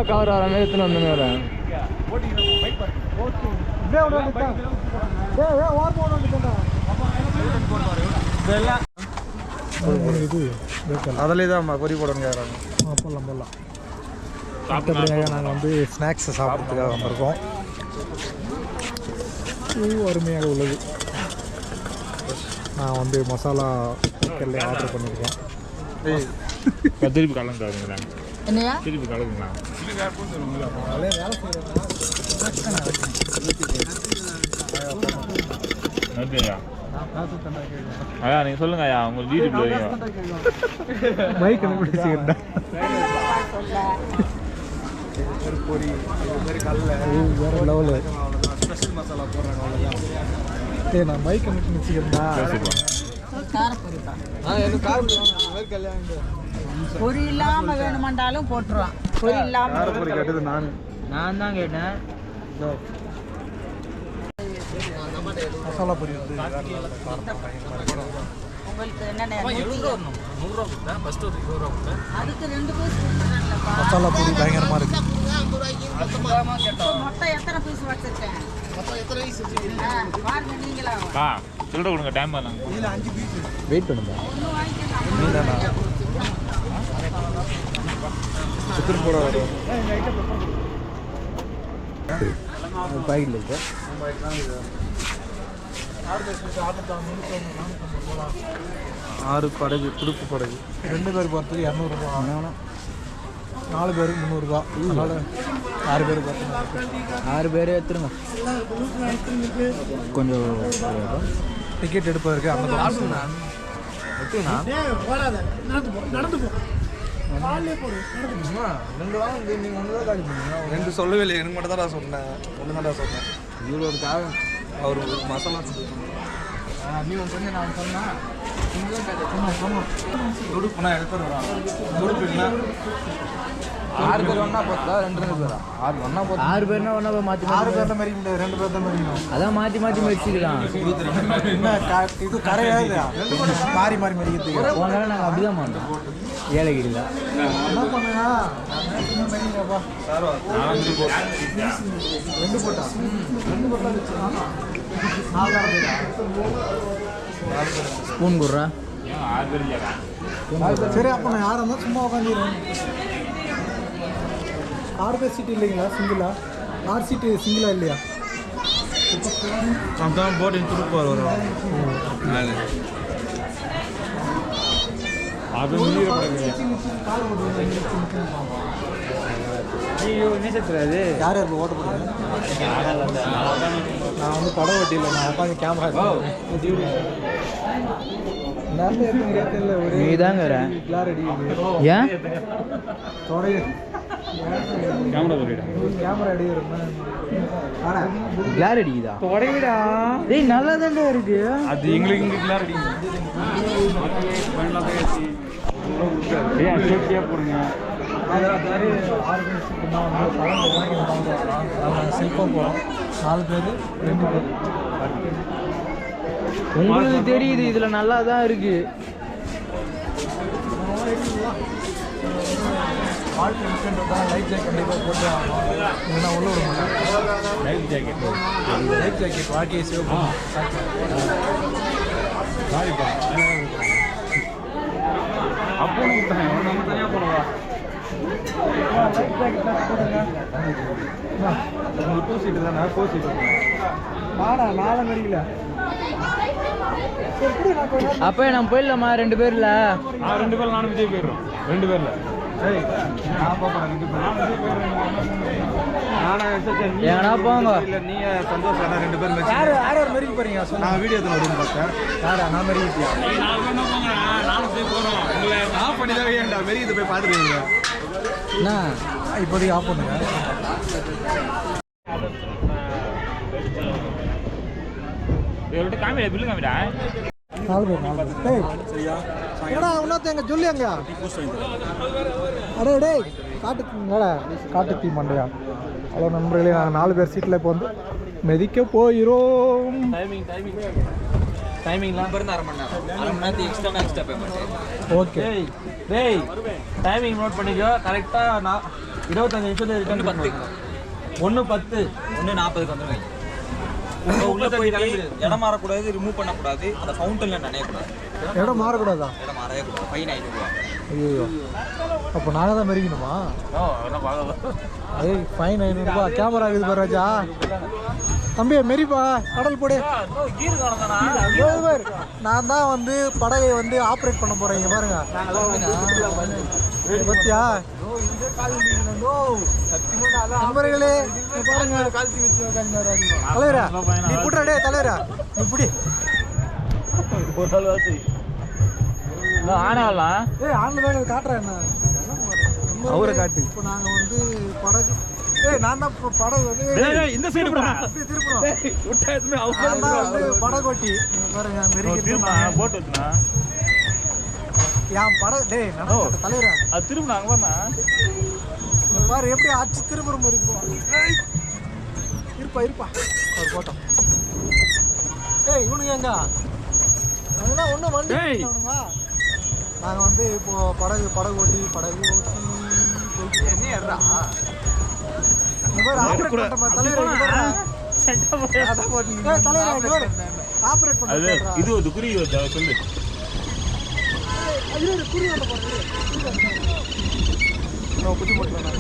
Cover வர மாதிரி எத்தனை வந்து வரேன் அதிலே தான் பொறி போடணும் கேட்குறாங்க. போடலாம் போடலாம். மற்றபடியாக நாங்கள் வந்து ஸ்நாக்ஸை சாப்பிட்றதுக்காக வந்திருக்கோம். அருமையாக உள்ளது. நான் வந்து மசாலா சிக்கன்ல ஆர்டர் பண்ணியிருக்கேன். திருப்பி கலந்துங்களா? என்னையா திருப்பி கலந்துங்களா? ஐயா ஐயா நீங்கள் சொல்லுங்க ஐயா உங்கள் யூடியூப்ல மைக் பிடிச்சிக்கிட்டேன். பொரி வேறு லெவலு ஸ்பெஷல் மசாலா போடுறாங்க. அவ்வளோதான். நான் மைக் மிச்சிக்கிறேன்டா. பொரி இல்லாம வேணுமென்றாலும் போட்டுருவான். பொரி இல்லாம பொரி கேட்டது நான் தான் கேட்டேன். மசாலா பொரி வந்து உங்களுக்கு என்னென்ன 100 ரூபா ஃபர்ஸ்ட் 100 ரூபா அதுக்கு 2 பீஸ் மசாலா பொரி பயங்கரமாக இருக்கு. மொத்தம் எத்தனை பீஸ் வச்சிருக்கேன்? மொத்தம் எத்தனை பீஸ் பாருங்க நீங்களா. சொல்லிட்டு கொடுங்க டைம் பண்ணாங்க. இதில் 5 பீஸ் வெயிட் பண்ணுங்க. சிக்கன் போட வரும் பாக்கெட்டில் இருக்கு. 6 படகு துடுப்பு படகு 2 பேர் போகிறதுக்கு 200 ரூபா. 4 பேருக்கு 300 ரூபா. அதனால் 6 பேர் பார்த்து 6 பேர் எடுத்துருங்க. கொஞ்சம் டிக்கெட் எடுப்பதற்கு அந்த ரெண்டு சொல்லவே இல்லை. எனக்கு மட்டும் தான் சொன்னேன். ஒன்று தான் சொன்னேன். இவ்வளோ ஒரு காரணம் அவர் மசாலா நீ ஒன்று சொன்ன நான் சொன்னேன். துடுப்புனா எடுத்துட்டு வரான். துடுப்பு இல்லை 6 பேர் ஒன்றா பார்த்தா 2 பேரா 6 ஒன்றா பார்த்தா 6 பேர்னா ஒன்றா மாற்றி 6 பேர் தான் மாதிரி இல்லை 2 பேர் தான் மாதிரி அதான் மாற்றி மாற்றி மடிச்சுக்கலாம். என்ன இது கரையாது மாறி மாறி மடிக்கிறதுக்கு போனாலும் நாங்கள் அப்படி தான் பண்ணுறோம். ஏலகிரியில் என்ன பண்ணுங்க 2 போட்டா 2 போட்டா ஸ்பூன் போடுறா. சரி அப்போ நான் யாராக இருந்தால் சும்மா உட்காந்துடுறேன். 6 பேர் சீட்டு இல்லைங்களா? சிங்கிளா 6 சீட்டு சிங்கிளா இல்லையா? அதான் போட்டு துடுப்பு வரும். அது நீச்சத்துறாது. யார் யார் ஓட்ட போடுறேன்? நான் வந்து படம் ஓட்டியில் நான் உட்காந்து கேமரா நீ தாங்க ஏன் கேமரா கிளார் அடிக்குதா? தொடங்கிடா. டேய் நல்லா தானே இருக்கு. அது எங்களுக்கு இங்கே கிளார் அடிக்குது. போடுங்க. சில்பம் போகிறோம் 4 பேர் 2 பேர். உங்களுக்கு தெரியுது இதுல நல்லா தான் இருக்கு. லைஃப் ஜாக்கெட் கண்டிப்பாக போட்டு இல்லைன்னா உள்ள விட மாட்டேன். லைஃப் ஜாக்கெட் வாழ்க்கையை சேவ் பண்ணும். அப்போ நம்ம தனியாக போடுவா. லைஃப் ஜாக்கெட் போட்டுங்க. 2 சீட்டு தானே 4 சீட்டு வாடா 4 மணிக்கல. அப்போ நம்ம போயிடலாமா 2 பேர்ல? 2 பேர் நானும் விஜய் போயிடுறோம். 2 பேர்ல நான் போகிறேன். 2 பேர் ஏன்னா போங்க. இல்லை நீ சந்தோஷம் 2 பேர் யார் யார் மெருகி போகிறீங்க? நான் வீடியோ எடுத்து வரும்னு பார்த்தேன். யாரா நான் மெருகிட்டியா? ஆஃப் பண்ணி தான் ஏன்டா மெருகிட்டு போய் பார்த்துருவீங்க. என்ன இப்போதைக்கு ஆஃப் பண்ணுங்க. காமிடா பில்லு காமிடா. 4 பேர் சரியா? ஏடா இன்னொருத்தங்க சொல்லி அங்க அடே டேய் காட்டு தீ மண்டையா. ஹலோ நண்பர்களே, நாங்கள் 4 பேர் சீட்டில் இப்போ வந்து மெதிக்க போயிடும். டைமிங்லாம் பிறந்த அரை மணி நேரத்துக்கு எக்ஸ்ட்ரா பேமெண்ட். ஓகே டேய் டைமிங் நோட் பண்ணிக்கோ. கரெக்டாக 25 நிமிஷத்துல ரிட்டர்ன் 10 1:10 1:40க்கு வந்துருங்க. உள்ள போய் இடம் மாறக்கூடாது, ரிமூவ் பண்ணக்கூடாது, அந்த ஃபவுண்டன்ல நனையக்கூடாது. இடம் மாறக்கூடாதா? இடம் மாறவே கூடாது. ஃபைன் 500 ரூபா. ஐயோ, அப்போ நாங்கள் தான் மெரிக்கணுமா? ஏய், ஃபைன் 500 ரூபா. கேமரா இருக்குது பாரு ராஜா. தம்பி மெரிப்பா, கடல் போடு. நான் தான் வந்து படகை வந்து ஆப்ரேட் பண்ண போறேன். இங்க பாருங்க பத்தியா நண்பர்களே, பாருங்க தலைவரா, நீ புட்றா தலைவரா, நீ புடி. ஆன்ல காட்டுறேன் என்ன அவரை காட்டு. இப்போ நாங்க வந்து படகு நான் தான் படகு வந்து இந்த சைடு திருப்பணும். படகு ஓட்டி பாருங்க போட்டு வச்சுனா என் படகு தலைவரா அது திரும்ப பாரு எப்படி அடிச்சு திரும்புற மாதிரி இருப்பா ஒரு போட்டோம். ஏய் இவனுங்க எங்க அதெல்லாம் ஒன்றும் வண்டி நாங்கள் வந்து இப்போ படகு ஓட்டி என்ன ஆப்ரேட் பண்ண இது ஒரு குறி சொல்லு. புத்தி போட்டுலாம்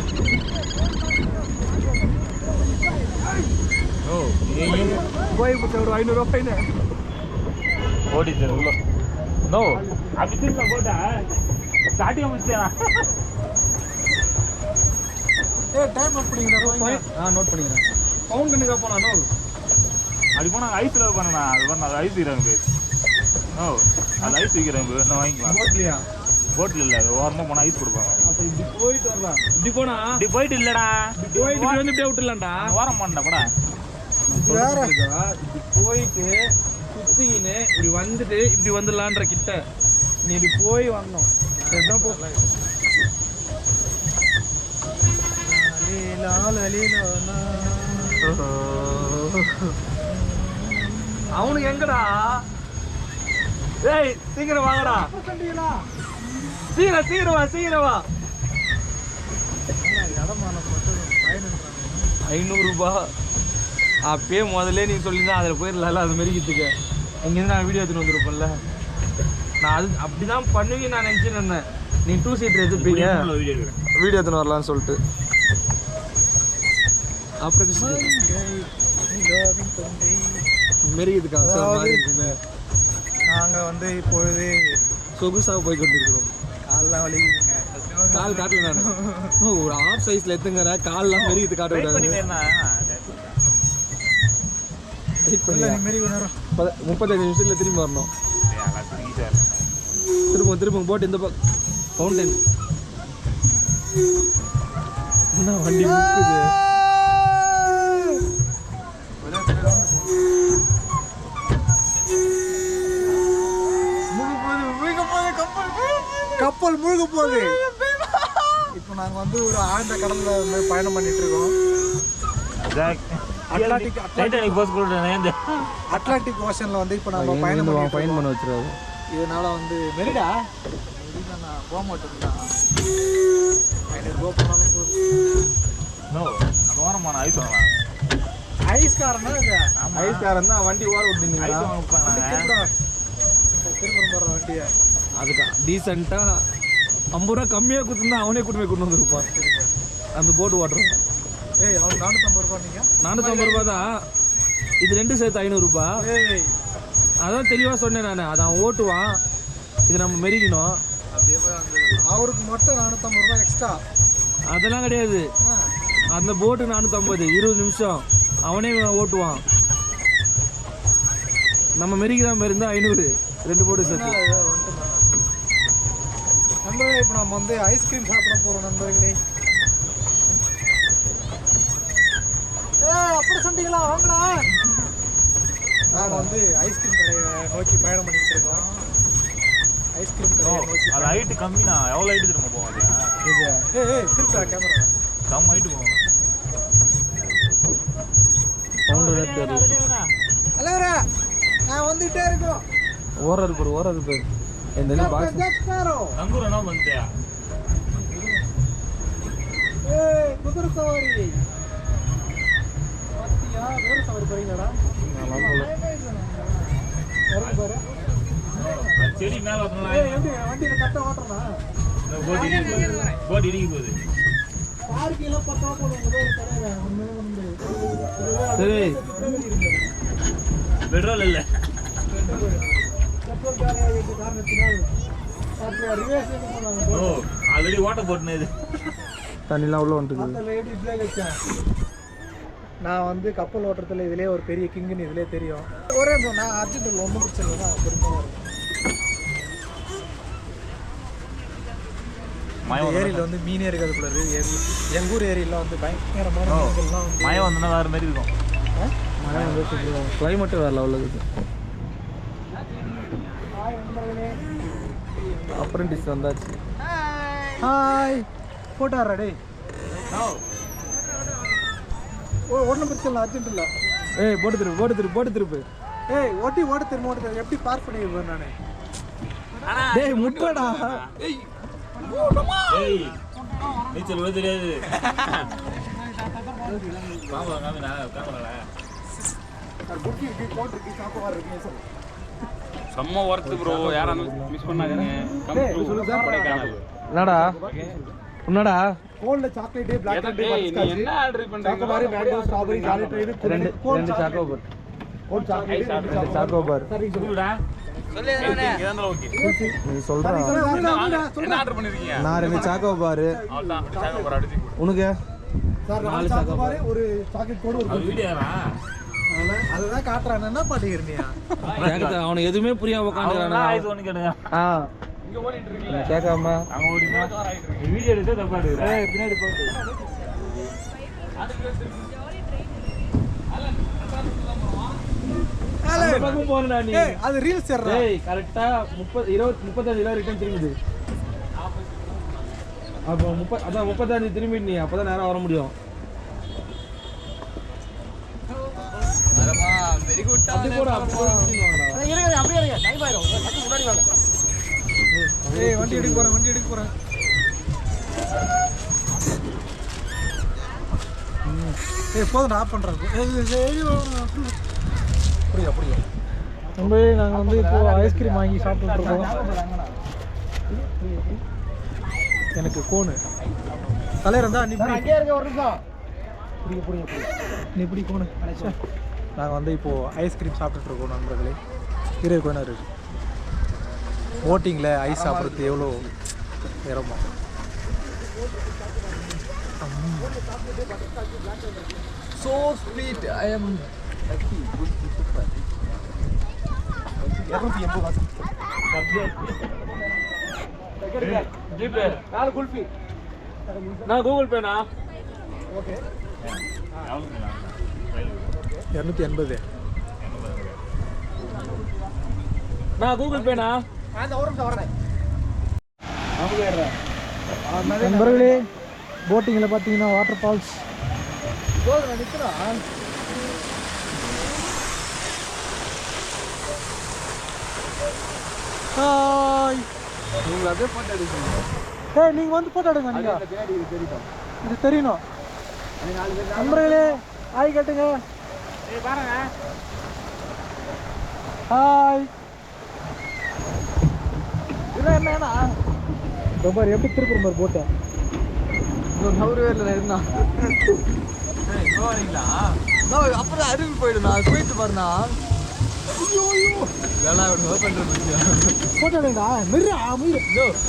போய் ஒரு 500 ரூபா ஃபைனு ஓடி தருவா. நோ அப்படி திரும்ப போட்டா ஸ்டார்டிங் முடிச்சேனா? டைம் நோட் பண்ணிக்கிறேன். நோட் பண்ணிக்கிறேன். ஃபவுண்டனுக்கு போனா நோ அப்படி போனா ஐஸ்ல பண்ணா அது பண்ணா ஐஸ் வைக்கிறாங்க பேர். நோ அது ஐஸ் வைக்கிறாங்க என்ன வாங்கிக்கலாம். போட்லையா? போட்ல இல்ல, ஓரமா போனா ஐஸ் கொடுப்பாங்க. அப்ப இப்படி போயிட்டு வரலாம். இப்படி போனா இப்படி போயிட்டு இல்லடா, போயிட்டு வந்து அப்படியே விட்டுலாம்டா. ஓரம் பண்ணடா போடா. வேற இப்படி போயிட்டு சுத்திக்கின்னு இப்படி வந்துட்டு இப்படி வந்துடலான்ற கிட்ட நீ இப்படி போய் வரணும். அவனுக்கு எங்கடா? ஏய் சீக்கிரம் வாங்கடா, சீக்கிரம் வா. 500 ரூபாய் அப்பயே முதல்ல நீ சொல்லியிருந்தா அதில் போயிடல. அது மெரிக்கிறதுக்கு இங்கேருந்து நான் வீடியோ எடுத்துன்னு வந்துருப்பேன்ல. நான் அது அப்படி தான் பண்ணுவீங்க நான் நினச்சின்னு இருந்தேன். நீ 2 சீட்டர் எடுத்துப்பீங்க வீடியோ எடுத்துன்னு வரலான்னு சொல்லிட்டு. அப்புறம் மெரிக்கிறதுக்காக நாங்கள் வந்து இப்பொழுது சொகுசாக போய் கொண்டிருக்கிறோம். கால்லாம் வலிக்குதுங்க. கால் காட்டல நான் ஒரு ஆஃப் சைஸில் எத்துங்கிற கால்லாம் மெரிக்கிறது காட்ட விடாது. 35 நிமிஷத்துல திரும்பி வரணும். திரும்ப போட்டு இந்த ஃபவுண்டன் என்ன வண்டி முக்குது. கப்பல் மூழ்க போகுது. இப்போ நாங்கள் வந்து ஒரு ஆழ்ந்த கடலில் பயணம் பண்ணிட்டு இருக்கோம். அட்லாண்டிக் ஓஷன்ல வந்து இப்போ நம்ம பயணம் பண்ண வச்சிருக்கோம். இதனால வந்து மெரிடா நான் போக மாட்டேன். 500 ரூபா போனாலும் ஐஸ்காரன் தான் வண்டி ஓர விட்டுங்க. திரும்ப போகிற வண்டியை அதுக்கு டீசெண்டாக 50 ரூபா கம்மியாக கொடுத்துருந்தா அவனே கூட்டு கொண்டு வந்துருப்பான் அந்த போட்டு ஓட்டுறோம். ஏய் அவன் 450 ரூபா. நீங்கள் 450 ரூபா தான். இது 2 சேர்த்து 500 ரூபா. அதான் தெளிவாக சொன்னேன் நான். அதை அவன் ஓட்டுவான், இது நம்ம மெரிக்கணும். அவருக்கு மட்டும் 450 ரூபா எக்ஸ்ட்ரா. அதெல்லாம் கிடையாது. அந்த போட்டு 450 20 நிமிஷம் அவனே ஓட்டுவான். நம்ம மெரிக்கிற மாதிரி இருந்தால் 500 2 போட்டு சேர்த்து. நண்பர்களே இப்போ நம்ம வந்து ஐஸ்கிரீம் சாப்பிட போகிறோம் நண்பர்களே. அப்புறம் சொன்னீங்களா வாங்கடா. நாங்கள் வந்து ஐஸ்கிரீம் கடையை நோக்கி பயணம் பண்ணிட்டு இருக்கோம். ஐஸ்கிரீம் கடையை நோக்கி. அது ஹைட்டு கம்மிண்ணா. எவ்வளோ ஹைட்டு திரும்ப போவோம்? திருப்பா கேமரா கம் ஹைட்டு போவோம். தலைவரா நான் வந்துட்டே இருக்கோம். ஓரர் பேர் இந்த பாக்ஸ் நங்கூரனா வந்துயா. குதிரை சவாரி பாத்தியா குதிரை சவாரி போறீங்களாடா பாரு செடி மேல வரணும் வண்டியில கட்ட ஓட்டுறா போட் இடிக்க போகுது பார்க்கில பத்தா போடுங்க சரி பெட்ரோல் இல்ல பெட்ரோல் காரணத்தினால் ரிவர்ஸ் பண்ணாங்க ஓ ஆல்ரெடி ஓட்ட போட்டுனது தண்ணிலாம் உள்ள வந்துருக்கு எப்படி இப்படியே வச்சேன் நான் வந்து கப்பல் ஓட்டுறதுல இதுலயே ஒரு பெரிய கிங்குன்னு இதுலயே தெரியும் ஒரே நான் அர்ஜென்டில் ஒன்றும் பிரச்சனை இல்லை தான் பெருமையாக இருக்கும் ஏரியில் வந்து மீனே இருக்காது கூடாது எங்கள் ஊர் ஏரியில் வந்து பயங்கரமான மீன்கள்லாம் வந்து மழை வந்தோன்னா வேறு மாதிரி இருக்கும் மழை வந்து கிளைமேட்டு வேறு லெவலில் இருக்குது அப்ரெண்டிஸ் வந்தாச்சு ஹாய் போட்டாரா டேய் ஒன்றும் பிரச்சனை இல்லை அர்ஜென்ட் இல்லை ஏய் போட்டு திருப்பு ஏய் ஓட்ட திரும்ப எப்படி பார்க் பண்ணிடுவேன் நான் டேய் முட்டடா ஏய் நீச்சல் கூட தெரியாது காமரா காமினா காமரா செம்ம ஒர்த்து ப்ரோ யாரும் மிஸ் பண்ணாதீங்க என்னடா என்னடா கோல்ல சாக்லேட் பிளாக் அண்ட் நீ என்ன ஆர்டர் பண்றீங்க chocobar mango strawberry jolly train ரெண்டு சாக்கோபார் கோல் சாக்லேட் ரெண்டு சாக்கோபார் சரி சொல்லுடா இதான் ஓகே நீ சொல்ற என்ன ஆர்டர் பண்ணிருக்கீங்க நான் ரெண்டு சாக்கோபார் அவ்வளவுதான் சாக போற அடிச்சு உனக்கு சார் நாலு சாக்கோபார் ஒரு சாக்லேட் கோடு ஒரு வீடியோரா அதுதான் காட்டுறான் என்ன பாட்டுக்கிறீங்க அவனுக்கு எதுவுமே புரியாம உட்காந்துக்கிறானா இது ஒன்று கேட்டுங்க இங்க ஓடிட்டு இருக்கீங்க கேட்காம அங்கே ஓடினா வீடியோ எடுத்து தப்பா எடுக்கிறேன் பின்னாடி போட்டு அது ரீல்ஸ் கரெக்டா 35 ரிட்டர்ன் திரும்புது அப்போ 35 திரும்பிட்டு அப்பதான் நேரம் வர முடியும் வெரி குட் அப்படியே அப்படியே டைம் ஆயிரும் முன்னாடி வாங்க வண்டி எடுக்க போறேன் போதும் ஆஃப் பண்றேன் புரியுது நம்ம நாங்கள் வந்து இப்போ ஐஸ்கிரீம் வாங்கி சாப்பிட்டு இருக்கோம் எனக்கு கோனு தலைவர் தான் நீ அங்கேயே இருக்க ஒரு நிமிஷம் புரியுது நீ இப்படி கோனு நாங்கள் வந்து இப்போது ஐஸ்கிரீம் சாப்பிட்டுட்டு இருக்கோம் நண்பர்களே கொஞ்சம் இருக்கு போட்டிங்கில் ஐஸ் சாப்பிட்றது எவ்வளோ நேரமா So sweet. I am 280 GPay 4 kulfi நான் கூகுள் பேனா ஓகே 280 நான் கூகுள் பேனா நண்பர்களே போட்டிங்கில் பார்த்தீங்கன்னா வாட்டர் ஃபால்ஸ் ஹாய் நீங்கள் அதே போட்டோ எடுக்கணும். ஏய் நீங்கள் வந்து ஃபோட்டோ எடுங்க நீங்கள் இது தெரியணும் நண்பர்களே ஹாய் கேட்டுங்க ஹாய் இதெல்லாம் என்னன்னா ரொம்ப எப்படி திருப்பூர் மாதிரி போட்டேன் அப்புறம் அருவி போயிடுண்ணா போயிட்டு பாருண்ணா போட்டோ எடுங்கடா மெர்ரா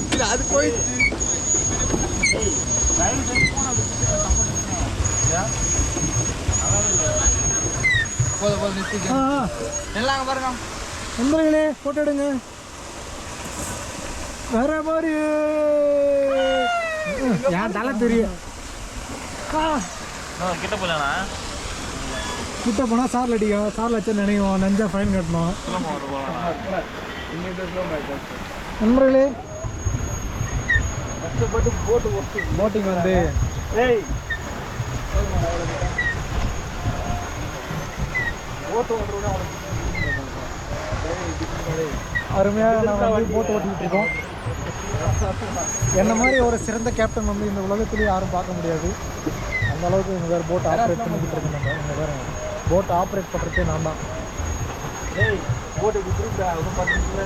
இல்லை அது போயிடுச்சு போதும் நிறுத்திக்க எல்லாம் பாருங்க நண்பர்களே போட்டோ எடுங்க வேற மாதிரி என் தலை தெரியும் கிட்ட போலண்ணா கிட்ட போனால் சாரில் அடிக்கும் சாரில் வச்சு நினைக்கும் நஞ்சா ஃபைன் கட்டணும் நண்பர்களே கஷ்டப்பட்டு போட்டிங் வந்து அருமையாக நாங்கள் வந்து போட்டு ஓட்டிக்கிட்டு இருக்கோம் என்ன மாதிரி ஒரு சிறந்த கேப்டன் வந்து இந்த உலகத்திலேயே யாரும் பார்க்க முடியாது. அந்த அளவுக்கு இங்கே வேறு போட் ஆப்ரேட் பண்ணிக்கிட்டு இருக்கேன். நம்ம இங்கே வேறு போட் ஆப்ரேட் பண்ணுறதே நான் தான். போட்டு கொடுத்துருக்கா ஒன்றும் 10 நிமிஷம்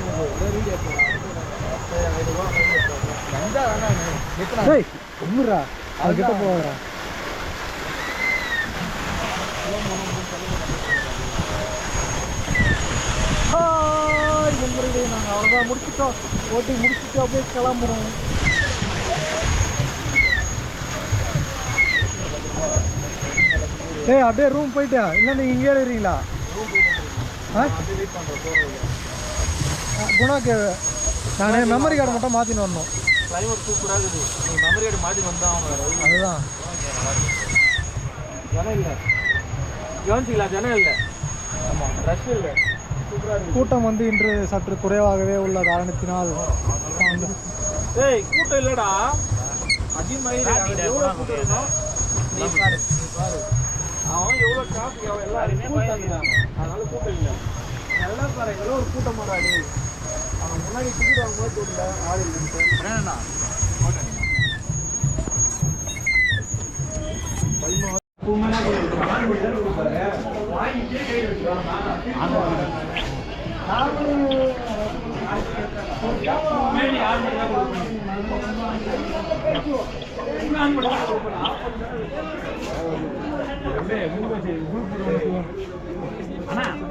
டேய் உண்மைடா அதுக்கிட்ட போகிறா. நண்பர்களே நாங்கள் அவ்வளோதான் முடிச்சுட்டோம். ஓட்டி முடிச்சுட்டு அப்படியே கிளம்புறோம். ஏய் அப்படியே ரூம் போயிட்டா இல்லை நீங்கள் இங்கே எழுதுறீங்களா? குணாக்கு நான் மெமரி கார்டு மட்டும் மாற்றின்னு வரணும். கிளைமேட் சூப்பராக இருக்குது. நீங்கள் மெமரி கார்டு மாற்றி வந்தால் அவங்க அதுதான் ஜனம் இல்லை கவனிச்சிங்களா? ஜனம் இல்லை. ஆமாம் ரஷ் இல்லை. கூட்டம் வந்து இன்று சற்று குறைவாகவே உள்ள காரணத்தினால் ஏய் கூட்டம் இல்லைடா அதிகமாக எவ்வளோ கூட்டம் இருக்கணும் நீ பாரு அவன் எவ்வளோ டிராஃபிக் அவன் எல்லாருமே பயந்துட்டாங்க. அதனால கூட்டம் இல்லை. நல்லா பாரு எவ்வளோ ஒரு கூட்டம் மாறாடி அவன் முன்னாடி டிக்கெட் வாங்கும்போது கூட்டல ஆள் இல்லைன்ட்டு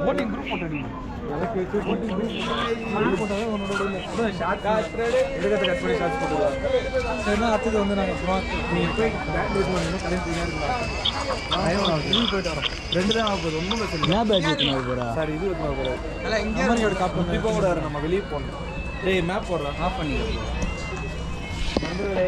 போட்டிங் குரூப் போட்டேன். சரினா அடுத்தது வந்து நாங்கள் சும்மா நீங்கள் போய் பேட் யூஸ் பண்ணணும். கடைசி போயிட்டு வரோம். 2 தான் ஆகுது. ஒன்றும் சார் இது போகிறேன் காப்பி இப்போ கூட நம்ம வெளியே போகணும். டேய் மேப் போடுறோம் ஆஃப் பண்ணி நண்பர்களே.